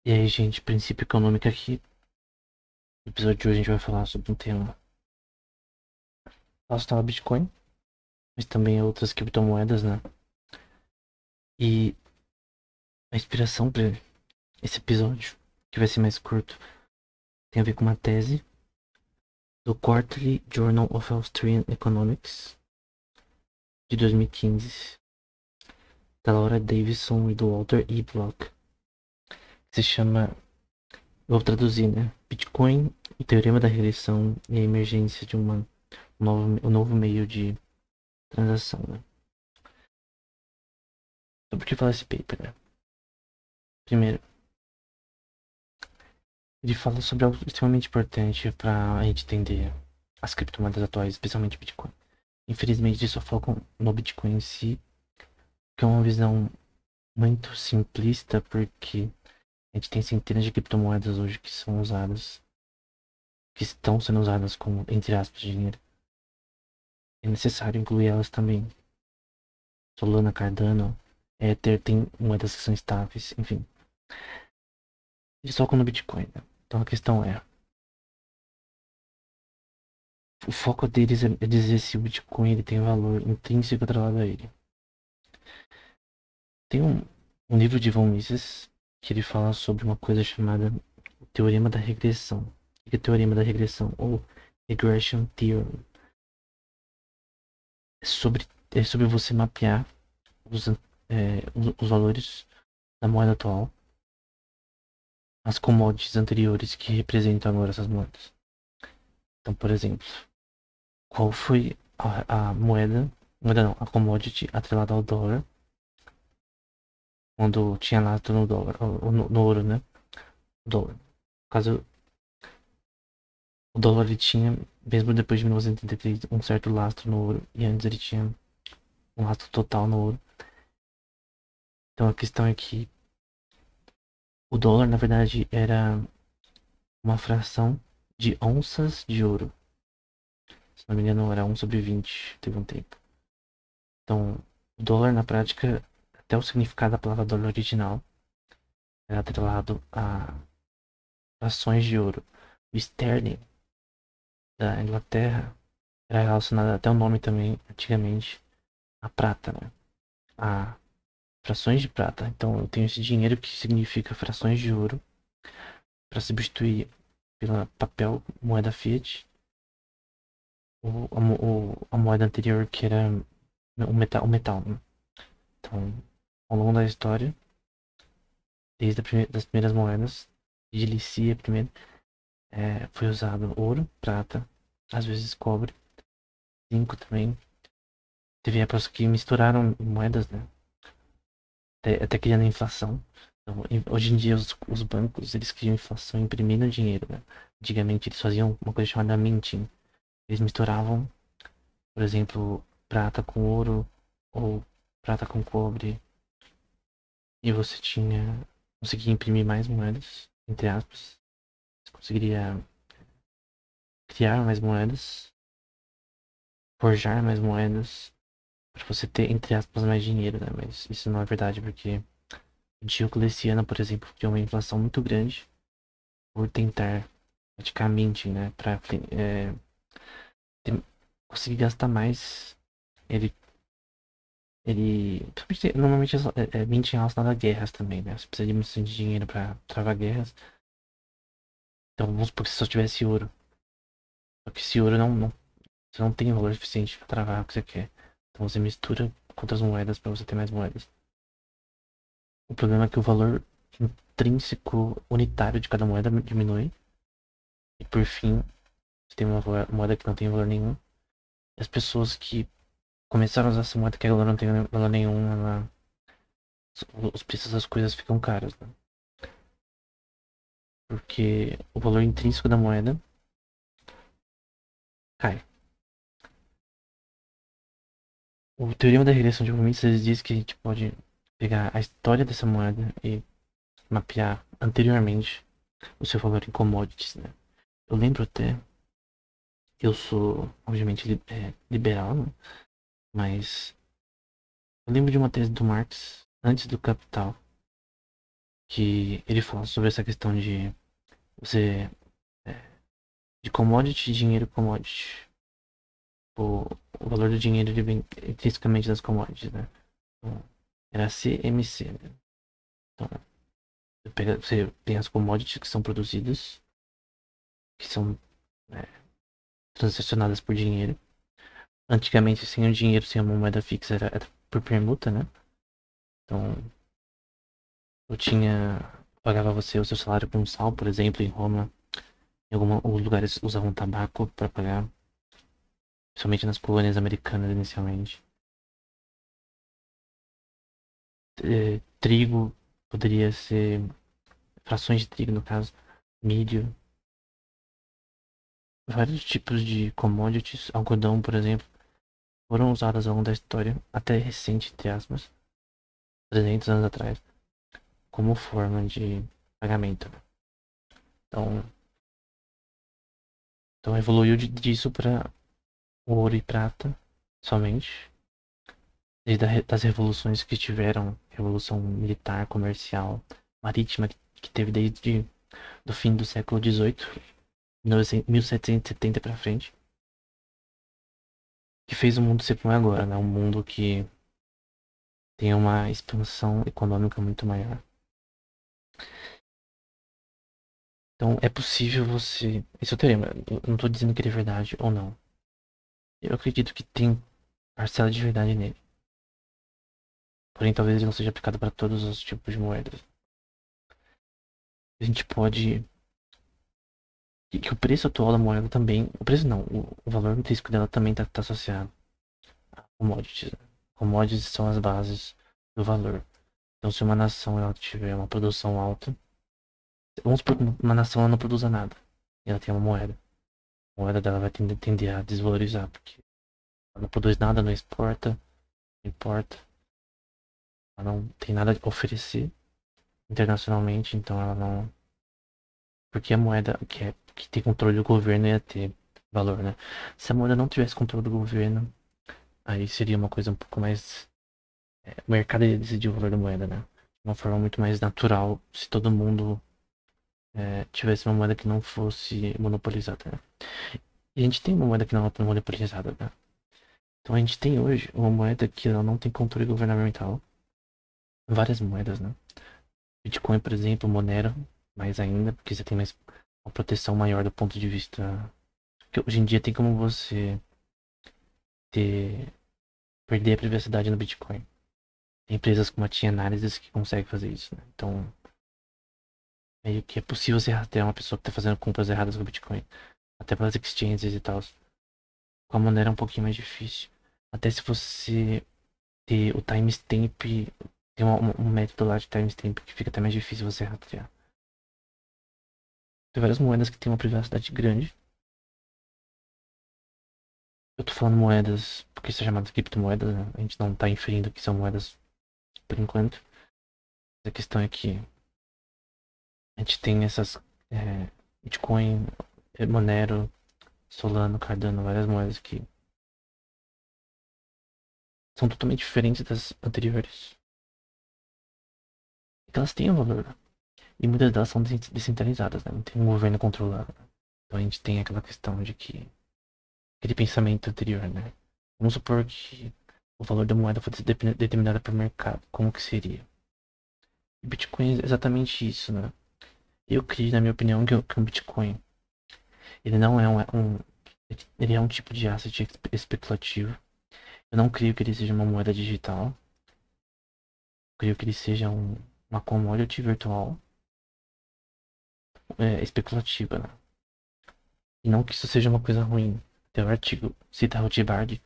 E aí, gente, princípio econômico aqui. No episódio de hoje a gente vai falar sobre um tema relacionado ao Bitcoin, mas também a outras criptomoedas, né? E a inspiração para esse episódio, que vai ser mais curto, tem a ver com uma tese do Quarterly Journal of Austrian Economics de 2015, da Laura Davison e do Walter E. Block, que se chama, vou traduzir, né? Bitcoin, o teorema da regressão e a emergência de um novo meio de transação, né? Então, por que falar esse paper, né? Primeiro, ele fala sobre algo extremamente importante para a gente entender as criptomoedas atuais, especialmente Bitcoin. Infelizmente, eles só focam no Bitcoin em si, que é uma visão muito simplista, porque a gente tem centenas de criptomoedas hoje que são usadas, que estão sendo usadas como, entre aspas, dinheiro. É necessário incluir elas também. Solana, Cardano, Ether, tem moedas que são estáveis, enfim. Eles focam no Bitcoin, né? Então a questão é, o foco deles é dizer se o Bitcoin ele tem valor intrínseco atrelado a ele. Tem um livro de Von Mises que ele fala sobre uma coisa chamada o Teorema da Regressão. O que é o Teorema da Regressão? Ou Regression Theorem. É sobre você mapear os, os valores da moeda atual, as commodities anteriores que representam agora essas moedas. Então, por exemplo, qual foi a moeda não, a commodity atrelada ao dólar, quando tinha lastro no dólar, ou no ouro, né? O dólar. No caso, o dólar ele tinha, mesmo depois de 1983, um certo lastro no ouro, e antes ele tinha um lastro total no ouro. Então a questão é que o dólar, na verdade, era uma fração de onças de ouro. Se não me engano, era 1/20, teve um tempo. Então, o dólar, na prática, até o significado da palavra dólar original, era atrelado a frações de ouro. O sterling da Inglaterra era relacionado, até o nome também, antigamente, à prata, né? A frações de prata. Então eu tenho esse dinheiro que significa frações de ouro para substituir pela papel, moeda fiat, a moeda anterior que era o metal, né? Então, ao longo da história, desde das primeiras moedas, de licia primeiro, foi usado ouro, prata, às vezes cobre, zinco também. Teve épocas que misturaram moedas, né? Até criando inflação. Então, hoje em dia os bancos eles criam inflação imprimindo dinheiro, né? Antigamente eles faziam uma coisa chamada minting. Eles misturavam, por exemplo, prata com ouro ou prata com cobre e você conseguia imprimir mais moedas, entre aspas. Você conseguiria criar mais moedas, forjar mais moedas para você ter, entre aspas, mais dinheiro, né? Mas isso não é verdade porque o Diocleciano, por exemplo, criou uma inflação muito grande por tentar praticamente, né, para conseguir gastar mais. Ele, normalmente é 20 relacionado a guerras também, né? Você precisa de bastante dinheiro para travar guerras. Então vamos supor que você só tivesse ouro. Só que esse ouro você não tem valor suficiente para travar o que você quer. Então você mistura com outras moedas para você ter mais moedas. O problema é que o valor intrínseco unitário de cada moeda diminui. E por fim, você tem uma moeda que não tem valor nenhum. E as pessoas que começaram a usar essa moeda que agora não tem valor nenhum, os preços das coisas ficam caros, né? Porque o valor intrínseco da moeda cai. O teorema da regressão de Mises diz que a gente pode pegar a história dessa moeda e mapear anteriormente o seu valor em commodities, né? Eu lembro até, eu sou obviamente liberal, né? Mas eu lembro de uma tese do Marx antes do Capital, que ele fala sobre essa questão de você é, de commodity, dinheiro, commodity. O, o valor do dinheiro ele vem intrinsecamente das commodities, né? Então, era CMC, né? Então, você tem as commodities que são produzidas, que são é, transacionadas por dinheiro. Antigamente, sem o dinheiro, sem uma moeda fixa, era por permuta, né? Então, eu tinha. Pagava você o seu salário com sal, por exemplo, em Roma. Em alguns lugares usavam tabaco para pagar, principalmente nas colônias americanas inicialmente. Trigo poderia ser frações de trigo, no caso, milho, vários tipos de commodities, algodão, por exemplo, foram usadas ao longo da história, até recente, entre aspas, 300 anos atrás, como forma de pagamento. Então, então evoluiu disso para ouro e prata somente, desde das revoluções que tiveram, revolução militar, comercial, marítima, que teve desde do fim do século XVIII, 1770 para frente, que fez o mundo ser como é agora, né? Um mundo que tem uma expansão econômica muito maior. Então é possível você. Esse é o teorema. Eu não estou dizendo que ele é verdade ou não. Eu acredito que tem parcela de verdade nele. Porém, talvez ele não seja aplicado para todos os tipos de moedas. A gente pode. Que o preço atual da moeda também. O preço não, o valor intrínseco dela também está associado a commodities, né? Commodities são as bases do valor. Então, se uma nação ela tiver uma produção alta, vamos supor que uma nação ela não produza nada e ela tem uma moeda. A moeda dela vai tender a desvalorizar, porque ela não produz nada, não exporta, não importa. Ela não tem nada a oferecer internacionalmente, então ela não. Porque a moeda que tem controle do governo ia ter valor, né? Se a moeda não tivesse controle do governo, aí seria uma coisa um pouco mais. O mercado ia decidir o valor da moeda, né? De uma forma muito mais natural, se todo mundo tivesse uma moeda que não fosse monopolizada, né? E a gente tem uma moeda que não é monopolizada, né? Então a gente tem hoje uma moeda que ela não tem controle governamental. Várias moedas, né? Bitcoin, por exemplo, Monero, mais ainda, porque você tem mais uma proteção maior do ponto de vista. Porque hoje em dia tem como você ter, perder a privacidade no Bitcoin. Tem empresas como a Chain Analysis que conseguem fazer isso, né? Então, meio que é possível você rastrear uma pessoa que está fazendo compras erradas no Bitcoin. Até pelas exchanges e tal. Com a Monero é um pouquinho mais difícil. Até se você ter o timestamp, tem um método lá de timestamp que fica até mais difícil você rastrear. Tem várias moedas que tem uma privacidade grande. Eu tô falando moedas porque são chamadas criptomoedas, né? A gente não tá inferindo que são moedas por enquanto. A questão é que a gente tem essas Bitcoin, Monero, Solano, Cardano, várias moedas que são totalmente diferentes das anteriores. E que elas têm um valor. E muitas delas são descentralizadas, né? Não tem um governo controlado. Então a gente tem aquela questão de que aquele pensamento anterior, né? Vamos supor que o valor da moeda fosse determinado pelo mercado. Como que seria? E Bitcoin é exatamente isso, né? Eu creio, na minha opinião, que um Bitcoin ele não é ele é um tipo de asset especulativo. Eu não creio que ele seja uma moeda digital. Eu creio que ele seja uma commodity virtual especulativa, né? E não que isso seja uma coisa ruim. Tem um artigo cita Rothbard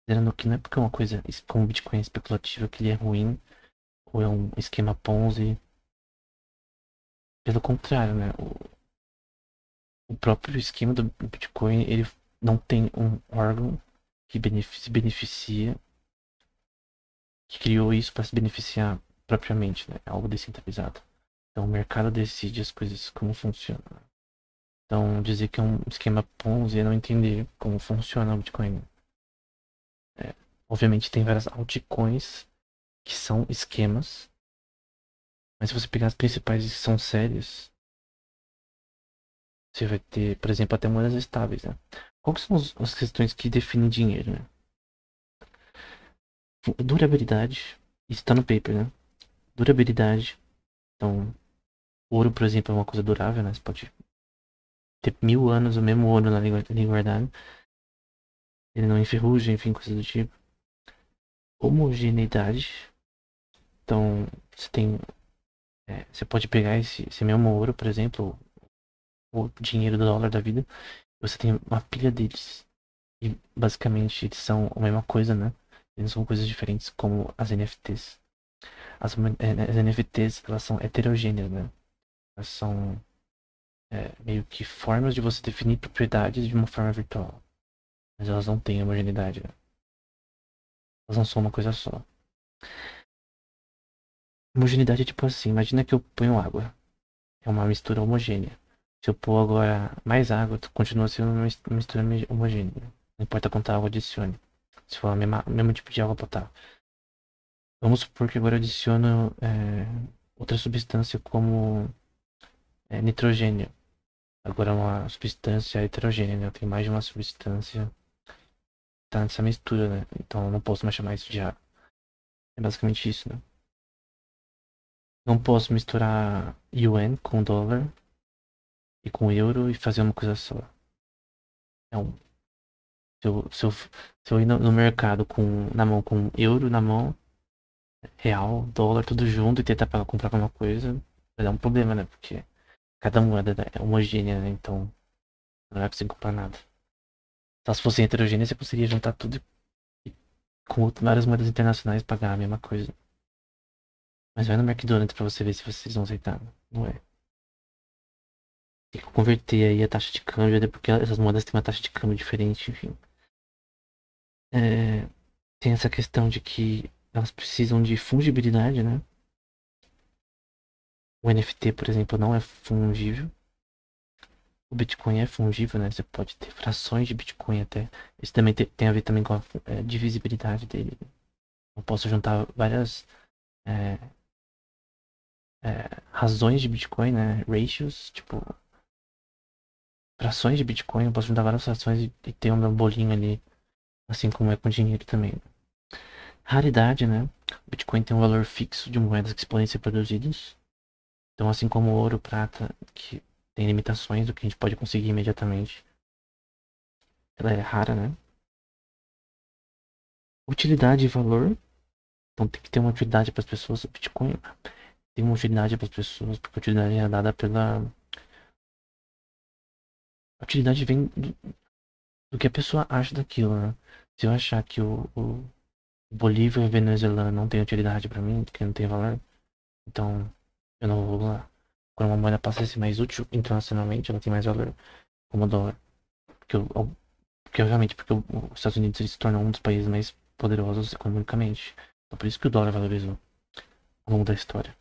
dizendo que não é porque uma coisa como Bitcoin é especulativa que ele é ruim ou é um esquema Ponzi. Pelo contrário, né? O próprio esquema do Bitcoin ele não tem um órgão que se beneficia, que criou isso para se beneficiar propriamente, né? É algo descentralizado. Então o mercado decide as coisas como funcionam. Então dizer que é um esquema Ponzi é não entender como funciona o Bitcoin. É, obviamente tem várias altcoins que são esquemas Mas se você pegar as principais que são sérias, você vai ter, por exemplo, até moedas estáveis, né? Quais são as questões que definem dinheiro, né? Durabilidade, isso tá no paper, né? Durabilidade. Então, ouro, por exemplo, é uma coisa durável, né? Você pode ter 1000 anos o mesmo ouro ali guardado. Ele não enferruja, enfim, coisas do tipo. Homogeneidade. Então, você tem. Você pode pegar esse mesmo ouro, por exemplo, o dinheiro do dólar da vida. Você tem uma pilha deles. E basicamente eles são a mesma coisa, né? Eles são coisas diferentes, como as NFTs. As NFTs, elas são heterogêneas, né? Elas são meio que formas de você definir propriedades de uma forma virtual. Mas elas não têm homogeneidade, né? Elas não são uma coisa só. Homogeneidade é tipo assim, imagina que eu ponho água. É uma mistura homogênea. Se eu pôr agora mais água, continua sendo uma mistura homogênea. Não importa quanta água adicione. Se for o mesmo tipo de água potável. Vamos supor que agora eu adiciono outra substância como nitrogênio. Agora é uma substância heterogênea, né? Eu tenho mais de uma substância que tá nessa mistura, né? Então eu não posso mais chamar isso de água. É basicamente isso, né? Não posso misturar yuan com dólar e com euro e fazer uma coisa só. Então, se eu ir no mercado na mão com euro na mão, real, dólar, tudo junto e tentar comprar alguma coisa, vai dar um problema, né? Porque cada moeda é homogênea, né? Então não vai conseguir comprar nada. Só se fosse heterogênea, você conseguiria juntar tudo e com várias moedas internacionais pagar a mesma coisa. Mas vai no McDonald's pra você ver se vocês vão aceitar. Não é. Tem que converter aí a taxa de câmbio, até porque essas moedas têm uma taxa de câmbio diferente, enfim. É, tem essa questão de que elas precisam de fungibilidade, né? O NFT, por exemplo, não é fungível. O Bitcoin é fungível, né? Você pode ter frações de Bitcoin até. Isso também tem a ver também com a divisibilidade dele. Eu posso juntar várias é, razões de Bitcoin, né? Ratios, tipo, frações de Bitcoin. Eu posso juntar várias frações e ter um meu bolinho ali, assim como é com dinheiro também. Raridade, né? O Bitcoin tem um valor fixo de moedas que podem ser produzidas. Então, assim como o ouro, prata, que tem limitações do que a gente pode conseguir imediatamente. Ela é rara, né? Utilidade e valor. Então tem que ter uma utilidade para as pessoas. O Bitcoin tem uma utilidade para as pessoas, porque a utilidade é dada pela. A utilidade vem do que a pessoa acha daquilo, né? Se eu achar que o Bolívar venezuelano não tem utilidade para mim, que não tem valor, então eu não vou lá. Quando uma moeda passa a ser mais útil internacionalmente, ela tem mais valor, como o dólar. Porque, porque obviamente, porque os Estados Unidos se tornou um dos países mais poderosos economicamente. Então por isso que o dólar valorizou ao longo da história,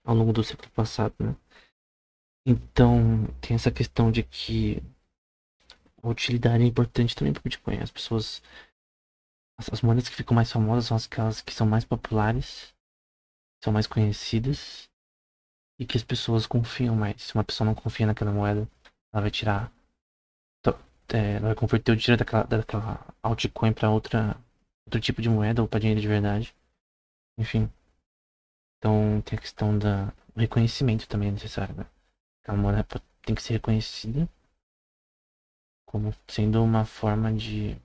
ao longo do século passado, né? Então, tem essa questão de que a utilidade é importante também para o Bitcoin. As pessoas, as moedas que ficam mais famosas são aquelas que são mais populares, são mais conhecidas e que as pessoas confiam mais. Se uma pessoa não confia naquela moeda, ela vai tirar, to- ela vai converter o dinheiro daquela altcoin para outro tipo de moeda ou para dinheiro de verdade. Enfim, então tem a questão do reconhecimento também é necessário, né? Aquela moeda tem que ser reconhecida como sendo uma forma de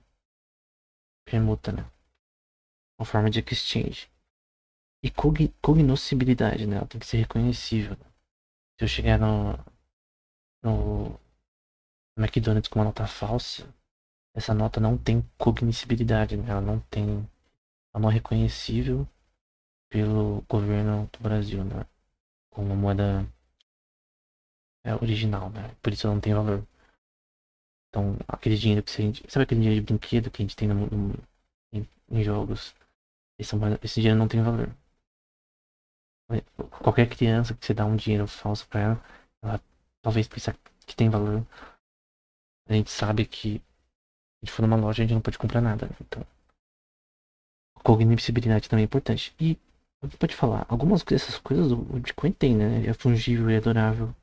permuta, né? Uma forma de exchange. E cognoscibilidade, né? Ela tem que ser reconhecível. Se eu chegar no McDonald's com uma nota falsa, essa nota não tem cognoscibilidade, né? Ela não é reconhecível pelo governo do Brasil, né? Como uma moeda original, né? Por isso ela não tem valor. Então, aquele dinheiro que a gente... Sabe aquele dinheiro de brinquedo que a gente tem em jogos? Esse dinheiro não tem valor. Qualquer criança que você dá um dinheiro falso pra ela, ela talvez pense que tem valor. A gente sabe que se a gente for numa loja, a gente não pode comprar nada. Então, cognoscibilidade também é importante. E Você pode falar, algumas dessas coisas o Bitcoin tem, né? Ele é fungível, ele é adorável,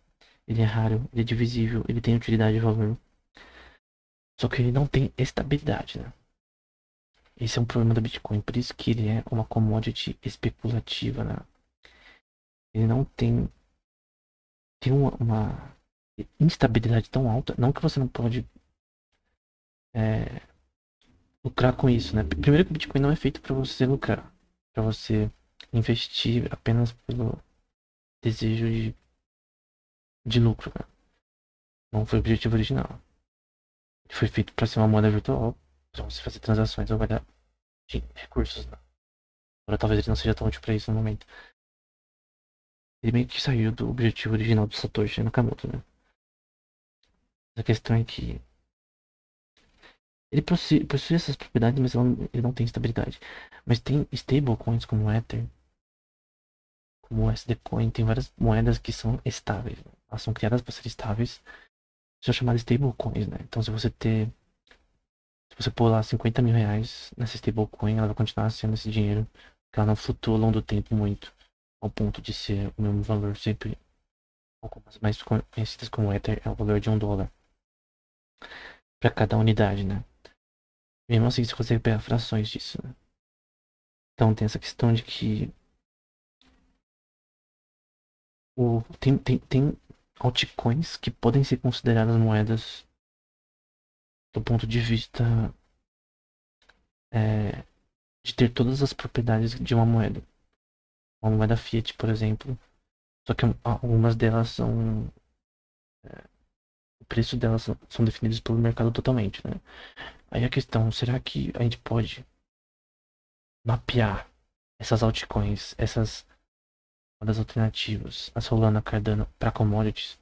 ele é raro, ele é divisível, ele tem utilidade e valor. Só que ele não tem estabilidade, né? Esse é um problema do Bitcoin, por isso que ele é uma commodity especulativa, né? Ele não tem uma instabilidade tão alta, não que você não pode é, lucrar com isso, né? Primeiro que o Bitcoin não é feito para você lucrar, para você investir apenas pelo desejo de lucro, né? Não foi o objetivo original. Ele foi feito para ser uma moeda virtual, para você fazer transações ou guardar recursos, né? Agora talvez ele não seja tão útil para isso no momento. Ele meio que saiu do objetivo original do Satoshi Nakamoto, né? A questão é que ele possui essas propriedades, mas ele não tem estabilidade. Mas tem stablecoins como o Ether, como o SD Coin, tem várias moedas que são estáveis, né? Elas são criadas para ser estáveis, são chamadas stablecoins, né? Então se você pôr lá 50 mil reais nessa stablecoin, ela vai continuar sendo esse dinheiro, porque ela não flutua ao longo do tempo muito, ao ponto de ser o mesmo valor sempre. Algumas mais conhecidas como Ether é o valor de $1 para cada unidade, né? Mesmo assim, você consegue pegar frações disso, né? Então tem essa questão de que tem altcoins que podem ser consideradas moedas do ponto de vista é, de ter todas as propriedades de uma moeda. Uma moeda fiat, por exemplo. Só que algumas delas são. O preço delas são definidos pelo mercado totalmente, né? Aí a questão, será que a gente pode mapear essas altcoins, essas moedas alternativas, a Solana, a Cardano, para commodities?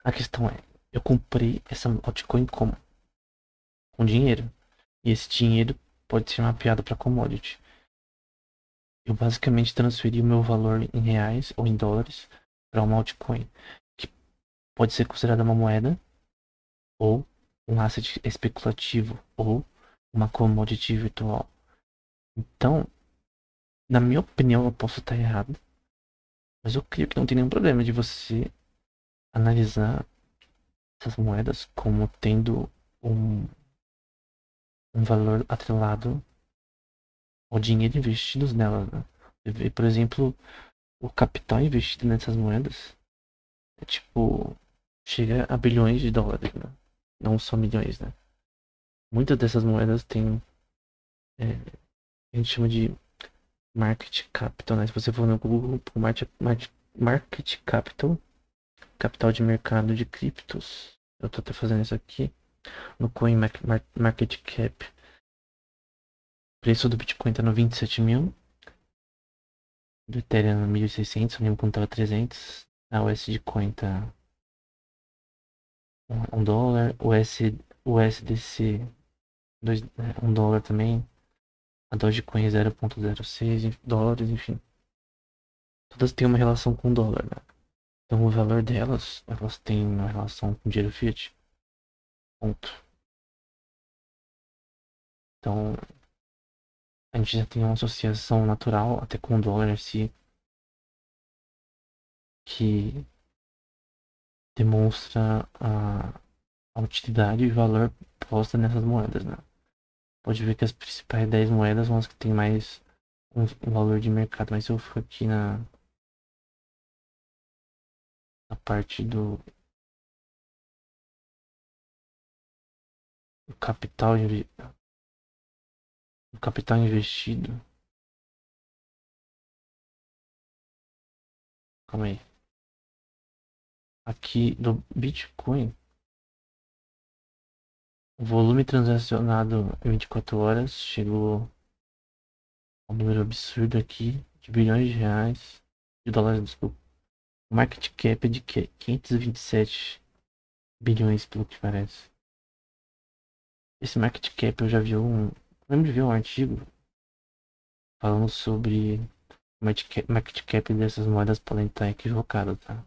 A questão é, eu comprei essa altcoin como? Com dinheiro. E esse dinheiro pode ser mapeado para commodity. Eu basicamente transferi o meu valor em reais ou em dólares para uma altcoin, que pode ser considerada uma moeda, ou um asset especulativo, ou uma commodity virtual. Então, na minha opinião, eu posso estar errado, mas eu creio que não tem nenhum problema de você analisar essas moedas como tendo um, um valor atrelado ao dinheiro investido nelas, né? Você vê, por exemplo, o capital investido nessas moedas é tipo, chega a bilhões de dólares, né? Não só milhões, né? Muitas dessas moedas têm, é, a gente chama de market capital, né? Se você for no Google, market capital, capital de mercado de criptos. Eu tô até fazendo isso aqui. No Coin Market Cap. O preço do Bitcoin tá no 27 mil. Do Ethereum no 1.600. Eu lembro quando tava 300. A USD Coin tá $1. O SDC $1 também. A Dogecoin é 0,06 dólares, enfim. Todas têm uma relação com o dólar, né? Então o valor delas, elas têm uma relação com o dinheiro fiat. Ponto. Então a gente já tem uma associação natural até com o dólar em si que demonstra a utilidade e valor posta nessas moedas, né? Pode ver que as principais 10 moedas são as que têm mais um valor de mercado, mas se eu for aqui na parte do capital, do capital investido, calma aí, aqui do Bitcoin, o volume transacionado em 24 horas chegou a um número absurdo aqui de bilhões de reais, de dólares, desculpa. O market cap é de 527 bilhões, pelo que parece. Esse market cap eu já vi lembro de ver um artigo falando sobre o market cap dessas moedas podem estar equivocado, tá?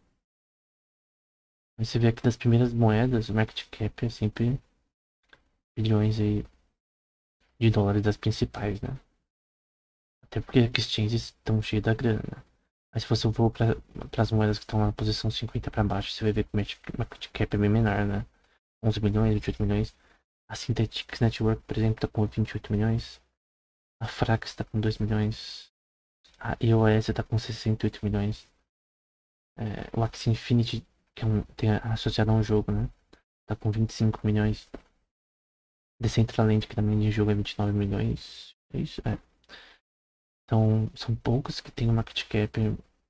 Mas você vê aqui das primeiras moedas, o market cap é sempre bilhões aí de dólares das principais, né? Até porque exchanges estão cheios da grana, né? Mas se você for para as moedas que estão na posição 50 para baixo, você vai ver que o market cap é bem menor, né? 11 milhões, 28 milhões. A Synthetix Network, por exemplo, está com 28 milhões. A Frax está com 2 milhões. A EOS está com 68 milhões. O Axie Infinity, que tem associado a um jogo, né? Tá com 25 milhões. Decentraland, que também de jogo é 29 milhões. É isso, é. Então, são poucos que tem um market cap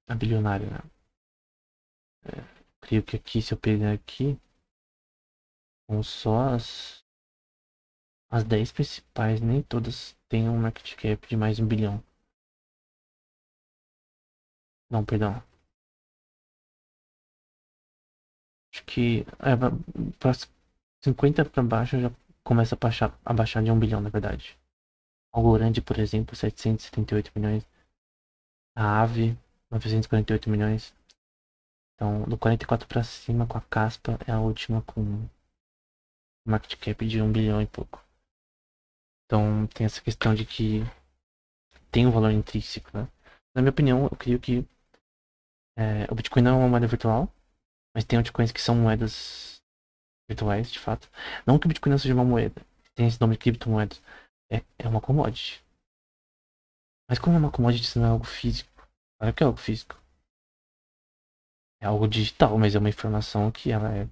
a bilionário, né? Creio que aqui, se eu pegar aqui, são só as 10 principais, nem todas têm um market cap de mais de 1 bilhão. Não, perdão. Acho que para 50 para baixo já começa a baixar de 1 bilhão, na verdade. Algorand, por exemplo, 778 milhões. A Ave, 948 milhões. Então, do 44 para cima, com a Caspa, é a última com market cap de 1 bilhão e pouco. Então, tem essa questão de que tem um valor intrínseco, né? Na minha opinião, eu creio que o Bitcoin não é uma moeda virtual, mas tem altcoins que são moedas virtuais, de fato. Não que o Bitcoin não seja uma moeda, tem esse nome de criptomoedas. É uma commodity. Mas como é uma commodity, isso não é algo físico. Olha o que é algo físico. É algo digital, mas é uma informação que ela é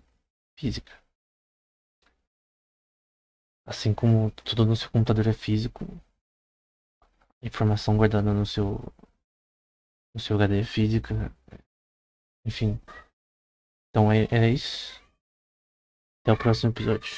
física. Assim como tudo no seu computador é físico, a informação guardada no seu HD é física, enfim. Então é isso. Até o próximo episódio.